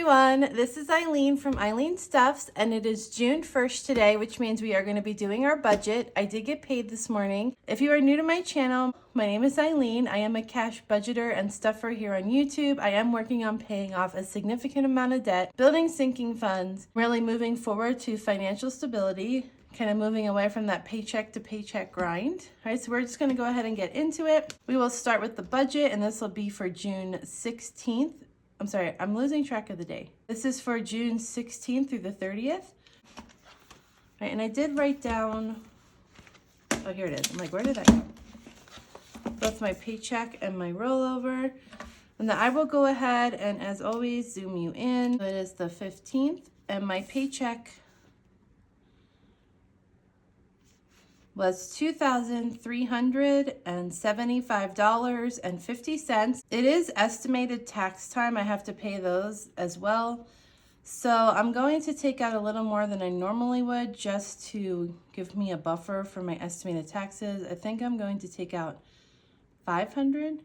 everyone, this is Eileen from Eileen Stuffs, and it is June 1st today, which means we are going to be doing our budget. I did get paid this morning. If you are new to my channel, my name is Eileen. I am a cash budgeter and stuffer here on YouTube. I am working on paying off a significant amount of debt, building sinking funds, really moving forward to financial stability, kind of moving away from that paycheck to paycheck grind. All right, so we're just going to go ahead and get into it. We will start with the budget, and this will be for June 16th. I'm sorry, I'm losing track of the day. This is for June 16th through the 30th. All right, and I did write down, oh, here it is. I'm like, where did that go? Both my paycheck and my rollover. And then I will go ahead and, as always, zoom you in. It is the 15th, and my paycheck was $2,375.50. It is estimated tax time. I have to pay those as well. So I'm going to take out a little more than I normally would just to give me a buffer for my estimated taxes. I think I'm going to take out $500.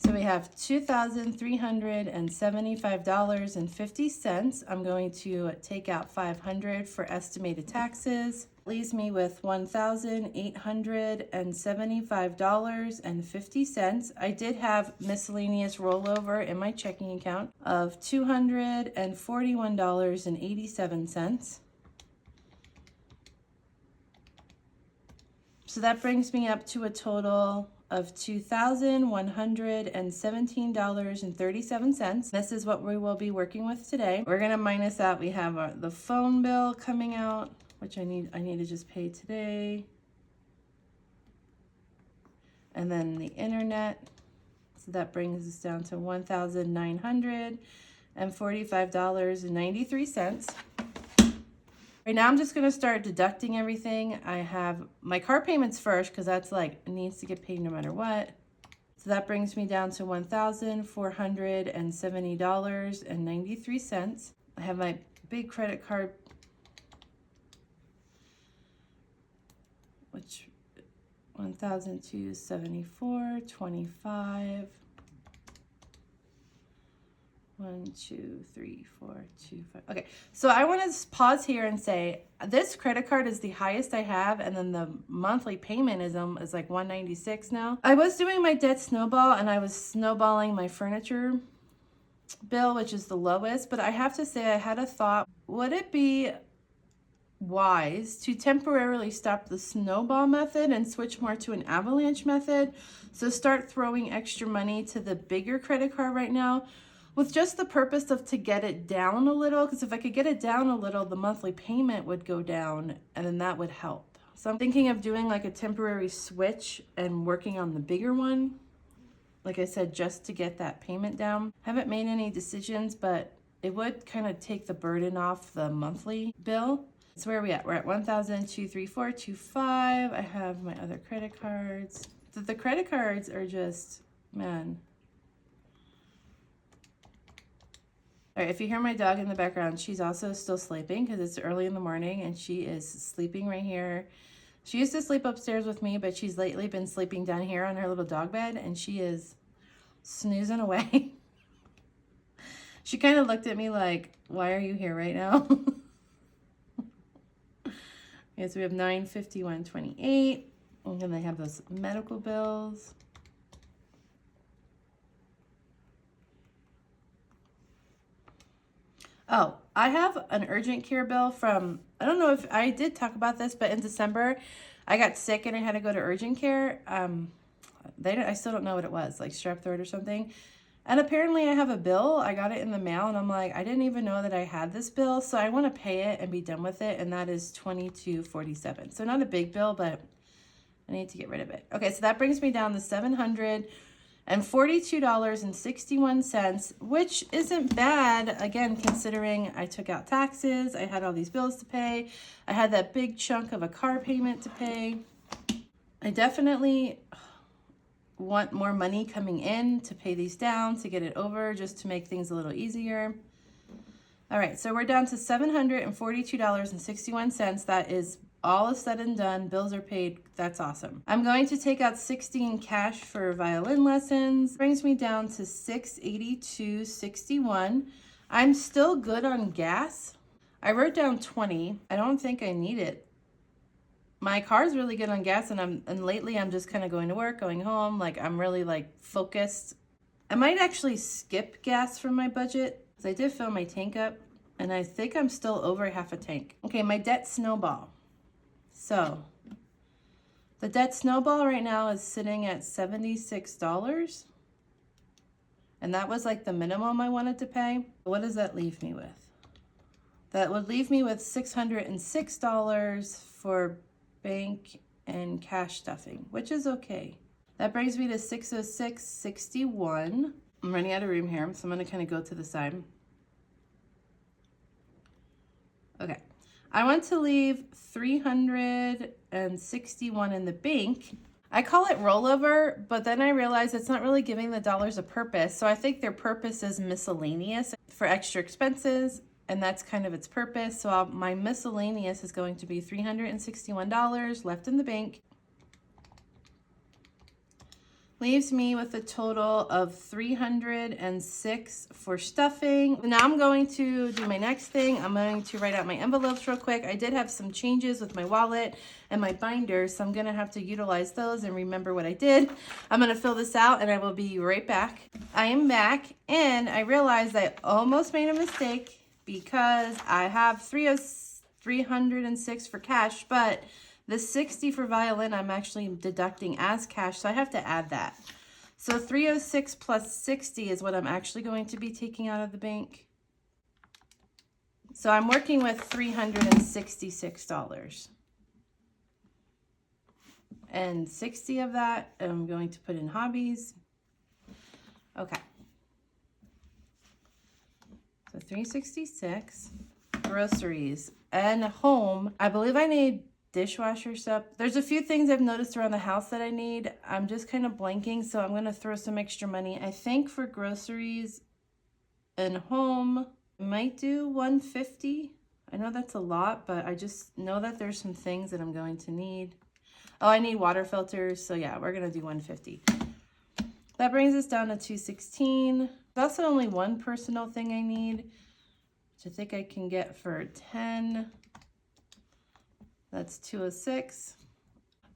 So we have $2,375.50. I'm going to take out $500 for estimated taxes. Leaves me with $1,875.50. I did have miscellaneous rollover in my checking account of $241.87. So that brings me up to a total of $2,117.37. This is what we will be working with today. We're gonna minus out, we have the phone bill coming out, which I need to just pay today. And then the internet. So that brings us down to $1,945.93. Right now I'm just gonna start deducting everything. I have my car payments first because that's like, it needs to get paid no matter what. So that brings me down to $1,470.93. I have my big credit card, which $1,274.25. 1, 2, 3, 4, 2, 5. Okay, so I want to pause here and say this credit card is the highest I have, and then the monthly payment is like $196 now. I was doing my debt snowball, and I was snowballing my furniture bill, which is the lowest. But I have to say, I had a thought: would it be wise to temporarily stop the snowball method and switch more to an avalanche method? So start throwing extra money to the bigger credit card right now, with just the purpose of to get it down a little, because if I could get it down a little, the monthly payment would go down, and then that would help. So I'm thinking of doing like a temporary switch and working on the bigger one, like I said, just to get that payment down. Haven't made any decisions, but it would kind of take the burden off the monthly bill. So where are we at? We're at $1,234.25. I have my other credit cards. The credit cards are just, man. All right, if you hear my dog in the background, she's also still sleeping because it's early in the morning, and she is sleeping right here. She used to sleep upstairs with me, but she's lately been sleeping down here on her little dog bed, and she is snoozing away. She kind of looked at me like, why are you here right now? Okay, so we have $951.28, and then they have those medical bills. Oh, I have an urgent care bill from, I don't know if I did talk about this, but in December, I got sick and I had to go to urgent care. I still don't know what it was, like strep throat or something. And apparently I have a bill. I got it in the mail, and I'm like, I didn't even know that I had this bill. So I want to pay it and be done with it. And that is $22.47. So not a big bill, but I need to get rid of it. Okay, so that brings me down to $742.61, which isn't bad, again, considering I took out taxes, I had all these bills to pay, I had that big chunk of a car payment to pay. I definitely want more money coming in to pay these down, to get it over, just to make things a little easier. All right, so we're down to $742.61. That is all is said and done, bills are paid, that's awesome. I'm going to take out 60 in cash for violin lessons. Brings me down to $682.61. I'm still good on gas. I wrote down 20. I don't think I need it. My car's really good on gas, and lately I'm just kind of going to work, going home, like I'm really like focused. I might actually skip gas from my budget because I did fill my tank up, and I think I'm still over half a tank. Okay, my debt snowball. So the debt snowball right now is sitting at $76. And that was like the minimum I wanted to pay. What does that leave me with? That would leave me with $606 for bank and cash stuffing, which is okay. That brings me to $606.61. I'm running out of room here, so I'm gonna kind of go to the side. Okay. I want to leave $361 in the bank. I call it rollover, but then I realize it's not really giving the dollars a purpose. So I think their purpose is miscellaneous for extra expenses, and that's kind of its purpose. So my miscellaneous is going to be $361 left in the bank. Leaves me with a total of $306 for stuffing. Now I'm going to do my next thing. I'm going to write out my envelopes real quick. I did have some changes with my wallet and my binder, so I'm gonna have to utilize those and remember what I did. I'm gonna fill this out and I will be right back. I am back, and I realized I almost made a mistake because I have 306 for cash, but the 60 for violin, I'm actually deducting as cash, so I have to add that. So 306 plus 60 is what I'm actually going to be taking out of the bank. So I'm working with $366. And 60 of that, I'm going to put in hobbies. Okay. So 366, groceries, and home. I believe I need dishwasher stuff. There's a few things I've noticed around the house that I need. I'm just kind of blanking, so I'm going to throw some extra money. I think for groceries and home, I might do $150. I know that's a lot, but I just know that there's some things that I'm going to need. Oh, I need water filters, so yeah, we're going to do $150. That brings us down to $216. There's also only one personal thing I need, which I think I can get for $10. That's $206.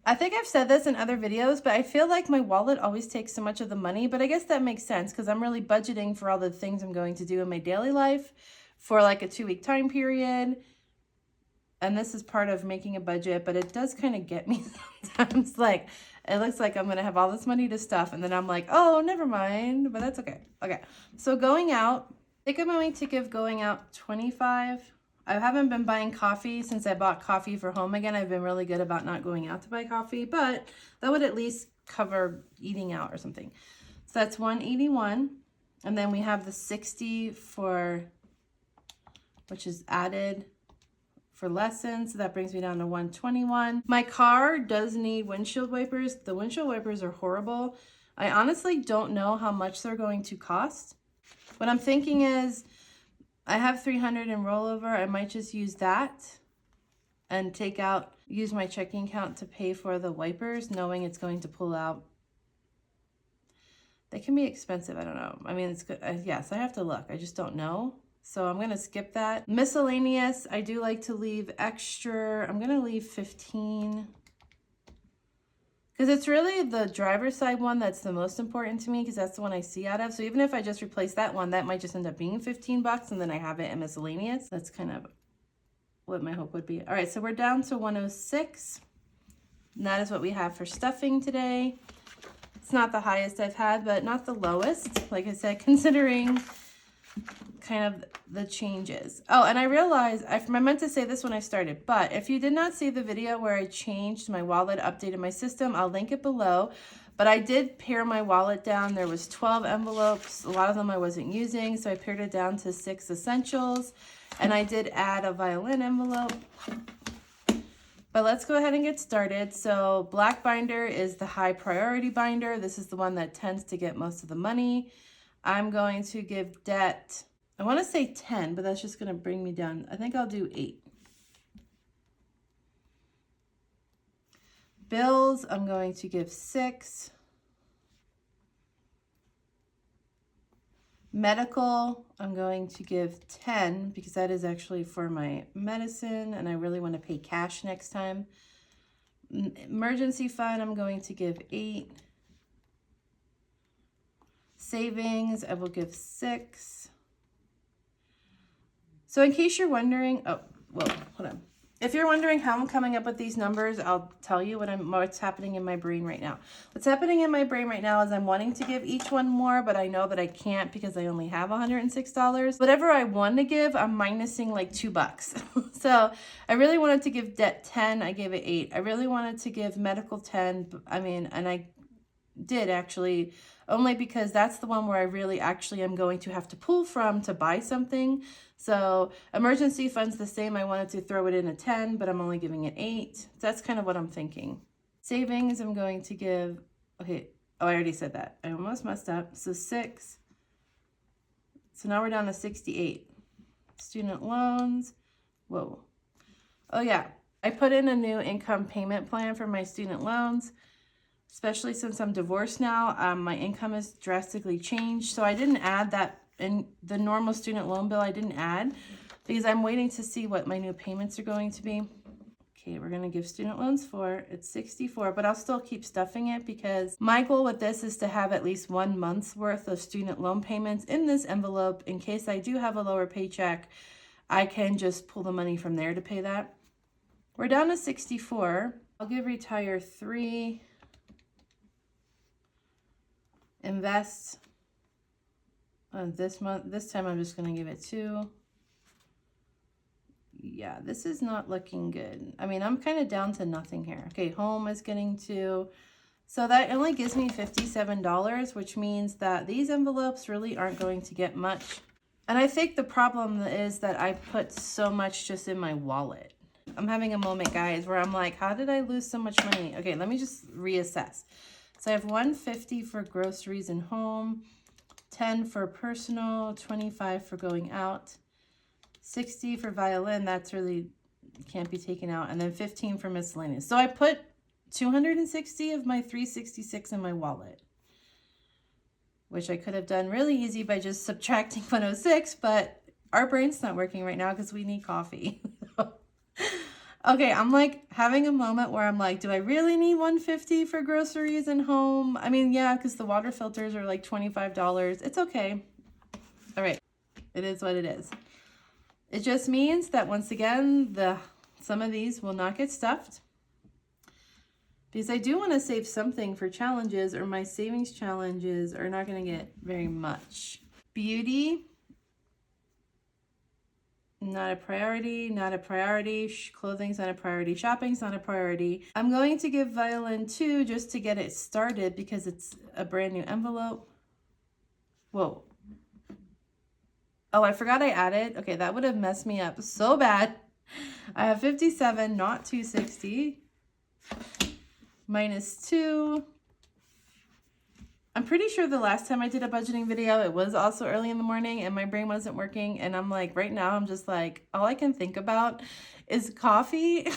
I think I've said this in other videos, but I feel like my wallet always takes so much of the money, but I guess that makes sense because I'm really budgeting for all the things I'm going to do in my daily life for like a 2-week time period. And this is part of making a budget, but it does kind of get me sometimes. Like, it looks like I'm going to have all this money to stuff, and then I'm like, oh, never mind, but that's okay. Okay, so going out, I think I'm going to give going out $25. I haven't been buying coffee since I bought coffee for home again. I've been really good about not going out to buy coffee, but that would at least cover eating out or something. So that's $181. And then we have the 60 for, which is added for lessons. So that brings me down to $121. My car does need windshield wipers. The windshield wipers are horrible. I honestly don't know how much they're going to cost. What I'm thinking is, I have $300 in rollover. I might just use that and use my checking account to pay for the wipers, knowing it's going to pull out. They can be expensive. I don't know. I mean, it's good. Yes, I have to look. I just don't know. So I'm going to skip that. Miscellaneous, I do like to leave extra. I'm going to leave 15. Because it's really the driver's side one that's the most important to me, because that's the one I see out of. So even if I just replace that one, that might just end up being $15, and then I have it in miscellaneous. That's kind of what my hope would be. All right, so we're down to $106. And that is what we have for stuffing today. It's not the highest I've had, but not the lowest. Like I said, considering kind of the changes. Oh, and I realized, I meant to say this when I started, but if you did not see the video where I changed my wallet, updated my system, I'll link it below. But I did pare my wallet down. There was 12 envelopes. A lot of them I wasn't using, so I pared it down to 6 essentials. And I did add a violin envelope. But let's go ahead and get started. So black binder is the high priority binder. This is the one that tends to get most of the money. I'm going to give debt, I want to say 10, but that's just going to bring me down. I think I'll do 8. Bills, I'm going to give 6. Medical, I'm going to give 10 because that is actually for my medicine and I really want to pay cash next time. Emergency fund, I'm going to give 8. Savings, I will give 6. So in case you're wondering, oh, well, hold on. If you're wondering how I'm coming up with these numbers, I'll tell you what's happening in my brain right now. What's happening in my brain right now is I'm wanting to give each one more, but I know that I can't because I only have $106. Whatever I want to give, I'm minusing like $2. So I really wanted to give debt 10. I gave it 8. I really wanted to give medical 10. And I did actually, only because that's the one where I really actually am going to have to pull from to buy something. So emergency fund's the same. I wanted to throw it in a 10, but I'm only giving it 8. So that's kind of what I'm thinking. Savings, I'm going to give, okay, oh, I already said that. I almost messed up. So 6. So now we're down to 68. Student loans, whoa. Oh yeah, I put in a new income payment plan for my student loans. Especially since I'm divorced now, my income has drastically changed. So I didn't add that in the normal student loan bill. I didn't add because I'm waiting to see what my new payments are going to be. Okay, we're going to give student loans 4. It's 64, but I'll still keep stuffing it because my goal with this is to have at least 1 month's worth of student loan payments in this envelope. In case I do have a lower paycheck, I can just pull the money from there to pay that. We're down to 64. I'll give retire 3. Invest this month. This time I'm just going to give it 2. Yeah, this is not looking good. I mean, I'm kind of down to nothing here. Okay, home is getting 2. So that only gives me $57, which means that these envelopes really aren't going to get much. And I think the problem is that I put so much just in my wallet. I'm having a moment, guys, where I'm like, how did I lose so much money? Okay, let me just reassess. So I have $150 for groceries and home, $10 for personal, $25 for going out, $60 for violin. That's really can't be taken out, and then $15 for miscellaneous. So I put $260 of my $366 in my wallet, which I could have done really easy by just subtracting 106, but our brain's not working right now because we need coffee. Okay, I'm like having a moment where I'm like, do I really need $150 for groceries and home? I mean, yeah, because the water filters are like $25. It's okay. All right, it is what it is. It just means that once again, some of these will not get stuffed because I do want to save something for challenges, or my savings challenges are not going to get very much. Beauty. Not a priority, not a priority. Clothing's not a priority. Shopping's not a priority. I'm going to give violin 2 just to get it started because it's a brand new envelope. Whoa. Oh, I forgot I added. Okay, that would have messed me up so bad. I have 57, not 260. Minus 2. I'm pretty sure the last time I did a budgeting video, it was also early in the morning and my brain wasn't working. And I'm like, right now, I'm just like, all I can think about is coffee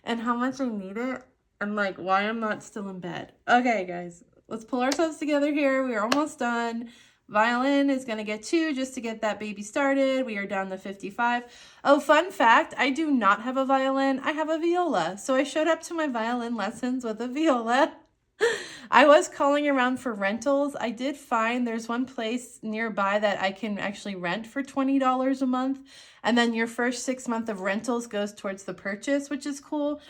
and how much I need it. And like, why I'm not still in bed. Okay, guys, let's pull ourselves together here. We are almost done. Violin is going to get 2 just to get that baby started. We are down to 55. Oh, fun fact, I do not have a violin. I have a viola. So I showed up to my violin lessons with a viola. I was calling around for rentals. I did find there's one place nearby that I can actually rent for $20 a month. And then your first 6 months of rentals goes towards the purchase, which is cool.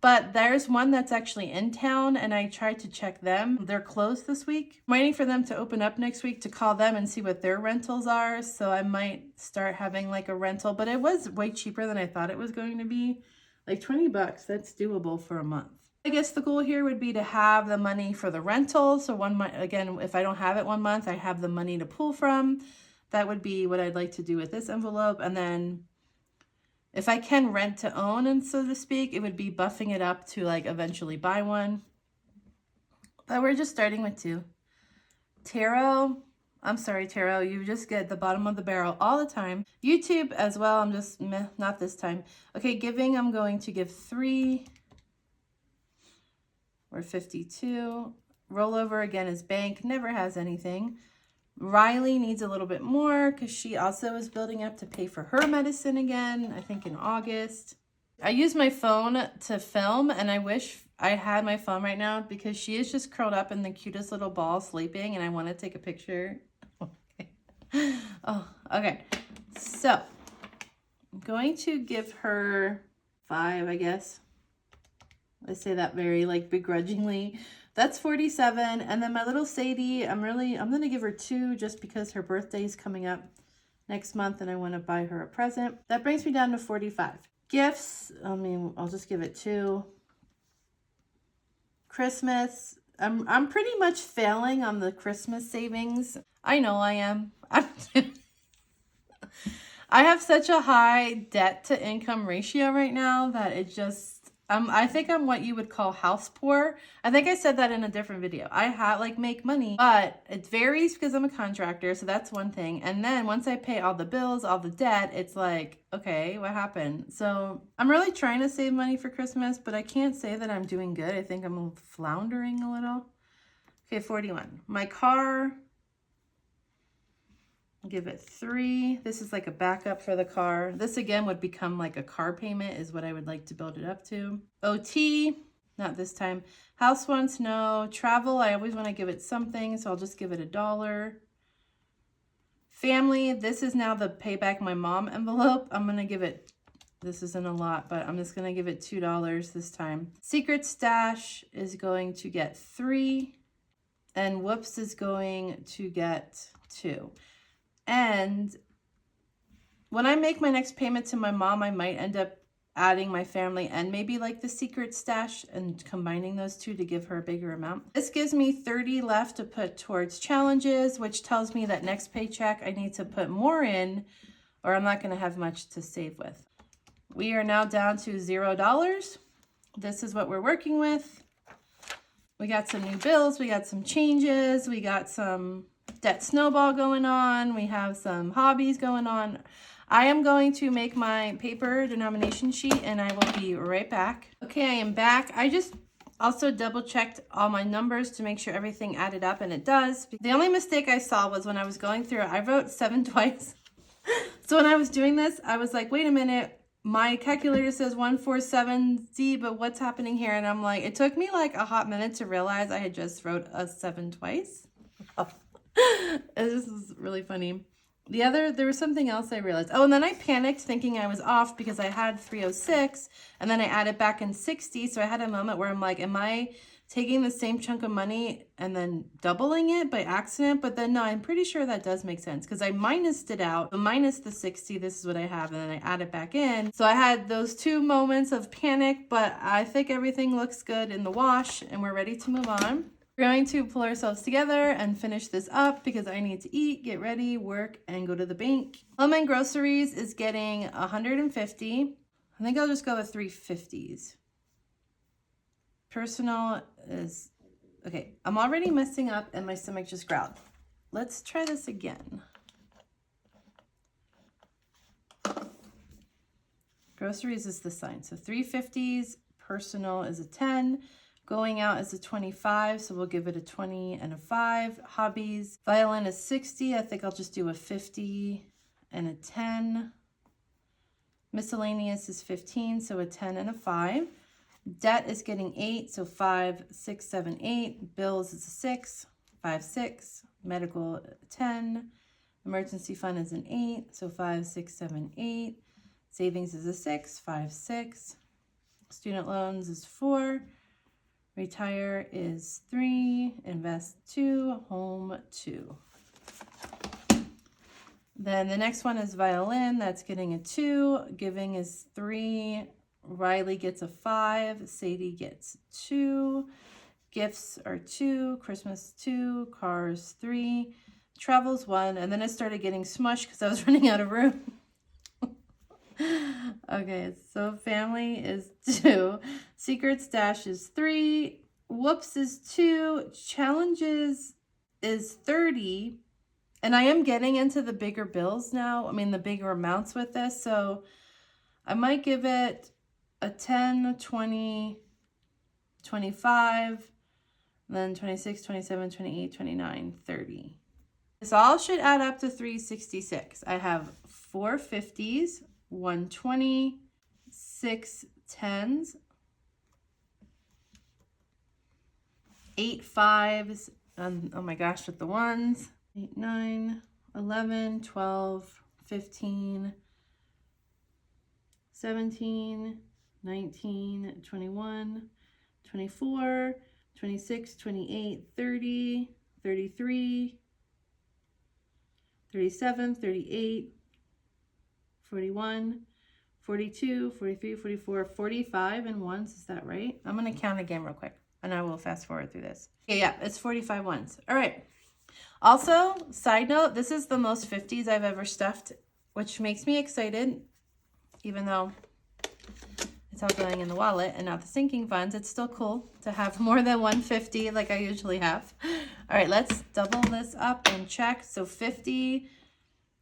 But there's one that's actually in town and I tried to check them. They're closed this week. I'm waiting for them to open up next week to call them and see what their rentals are. So I might start having like a rental, but it was way cheaper than I thought it was going to be. Like $20, that's doable for a month. I guess the goal here would be to have the money for the rental. So 1 month, again, if I don't have it 1 month, I have the money to pull from. That would be what I'd like to do with this envelope. And then if I can rent to own, and so to speak, it would be buffing it up to like eventually buy one. But we're just starting with 2. Tarot. I'm sorry, Tarot. You just get the bottom of the barrel all the time. YouTube as well. I'm just, meh, not this time. Okay, giving, I'm going to give 3. We're 52. Rollover again is bank, never has anything. Riley needs a little bit more because she also is building up to pay for her medicine again, I think in August. I use my phone to film, and I wish I had my phone right now because she is just curled up in the cutest little ball sleeping, and I want to take a picture. Okay. Oh, okay. So I'm going to give her 5, I guess. I say that very like begrudgingly. That's 47. And then my little Sadie, I'm going to give her 2 just because her birthday is coming up next month and I want to buy her a present. That brings me down to 45. Gifts, I'll just give it 2. Christmas, I'm pretty much failing on the Christmas savings. I know I am. I have such a high debt to income ratio right now that it just, I think I'm what you would call house poor. I think I said that in a different video. I make money, but it varies because I'm a contractor. So that's one thing. And then once I pay all the bills, all the debt, it's like, okay, what happened? So I'm really trying to save money for Christmas, but I can't say that I'm doing good. I think I'm floundering a little. Okay, 41. My car, I'll give it 3. This is like a backup for the car. This again would become like a car payment is what I would like to build it up to. OT, not this time. House wants no. Travel, I always want to give it something, so I'll just give it $1. Family, this is now the payback my mom envelope. I'm going to give it, this isn't a lot, but I'm just going to give it $2 this time. Secret stash is going to get 3. And whoops is going to get 2. And when I make my next payment to my mom, I might end up adding my family and maybe like the secret stash and combining those 2 to give her a bigger amount. This gives me 30 left to put towards challenges, which tells me that next paycheck I need to put more in or I'm not going to have much to save with. We are now down to $0. This is what we're working with. We got some new bills. We got some changes. We got some debt snowball going on. We have some hobbies going on. I am going to make my paper denomination sheet and I will be right back. Okay, I am back. I just also double checked all my numbers to make sure everything added up, and it does. The only mistake I saw was when I was going through it, I wrote 7 twice. So when I was doing this, I was like, wait a minute. My calculator says 147Z, but what's happening here? And I'm like, it took me like a hot minute to realize I had just wrote a 7 twice. This is really funny. There was something else I realized. Oh, and then I panicked thinking I was off because I had 306 and then I added back in 60. So I had a moment where I'm like, am I taking the same chunk of money and then doubling it by accident? But then no, I'm pretty sure that does make sense because I minused it out. So minus the 60, this is what I have, and then I add it back in. So I had those 2 moments of panic, but I think everything looks good in the wash and we're ready to move on. We're going to pull ourselves together and finish this up because I need to eat, get ready, work, and go to the bank. Home and groceries is getting 150. I think I'll just go with 350s. Personal is, okay, I'm already messing up and my stomach just growled. Let's try this again. Groceries is the sign. So 350s, personal is a 10. Going out is a 25, so we'll give it a 20 and a 5. Hobbies, violin is 60. I think I'll just do a 50 and a 10. Miscellaneous is 15, so a 10 and a 5. Debt is getting 8, so 5, 6, 7, 8. Bills is a 6, 5, 6. Medical, 10. Emergency fund is an 8, so 5, 6, 7, 8. Savings is a 6, 5, 6. Student loans is 4. Retire is 3, invest 2, home 2. Then the next one is violin, that's getting a 2, giving is 3, Riley gets a 5, Sadie gets 2, gifts are 2, Christmas 2, cars 3, travels 1, and then I started getting smushed because I was running out of room. Okay, so family is 2, secret stash is 3, whoops is 2, challenges is 30, and I am getting into the bigger bills now. I mean, the bigger amounts with this, so I might give it a 10, 20, 25, then 26, 27, 28, 29, 30. This all should add up to 366. I have 4 50s, 120, 6 10s, 8 5s, oh my gosh, with the ones, 8, 9, 11, 12, 15, 17, 19, 21, 24, 26, 28, 30, 33, 37, 38, 41, 42, 43, 44, 45 and ones. Is that right? I'm going to count again real quick and I will fast forward through this. Okay, yeah, it's 45 ones. All right. Also, side note, this is the most 50s I've ever stuffed, which makes me excited, even though it's all going in the wallet and not the sinking funds. It's still cool to have more than 150 like I usually have. All right, let's double this up and check. So 50,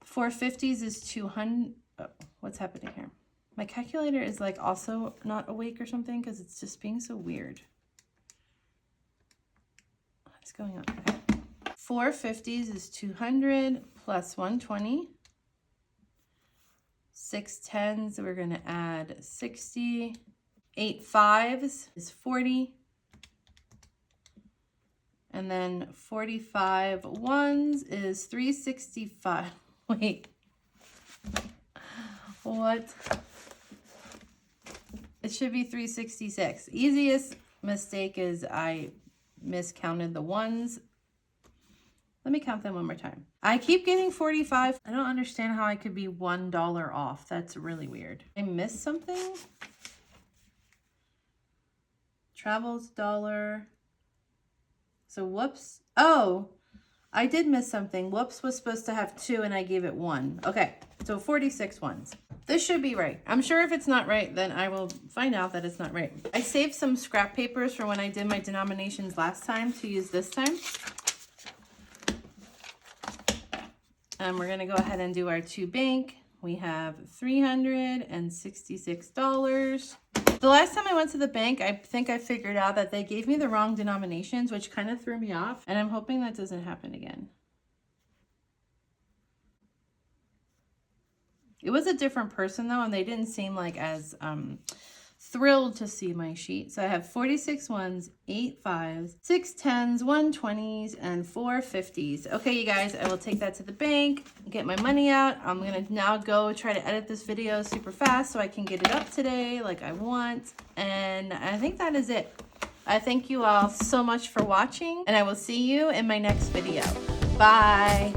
4 50s is 200. Oh, what's happening here? My calculator is like also not awake or something because it's just being so weird. What's going on? Okay. 4 50s is 200 plus 120. 6 10s, we're going to add 60. 8 5s is 40. And then 45 ones is 365. Wait. What? It should be 366. Easiest mistake is I miscounted the ones. Let me count them one more time. I keep getting 45. I don't understand how I could be $1 off. That's really weird. I missed something. Travels dollar. So whoops. Oh, I did miss something. Whoops was supposed to have 2 and I gave it 1. Okay, so 46 ones. This should be right. I'm sure if it's not right, then I will find out that it's not right. I saved some scrap papers for when I did my denominations last time to use this time. And we're going to go ahead and do our 2 bank. We have $366. The last time I went to the bank, I think I figured out that they gave me the wrong denominations, which kind of threw me off. And I'm hoping that doesn't happen again. It was a different person though, and they didn't seem like as thrilled to see my sheet. So I have 46 ones, 8 5s, 6 10s, 1 20s, and 4 50s. Okay, you guys, I will take that to the bank, get my money out. I'm gonna now go try to edit this video super fast so I can get it up today like I want. And I think that is it. I thank you all so much for watching, and I will see you in my next video. Bye.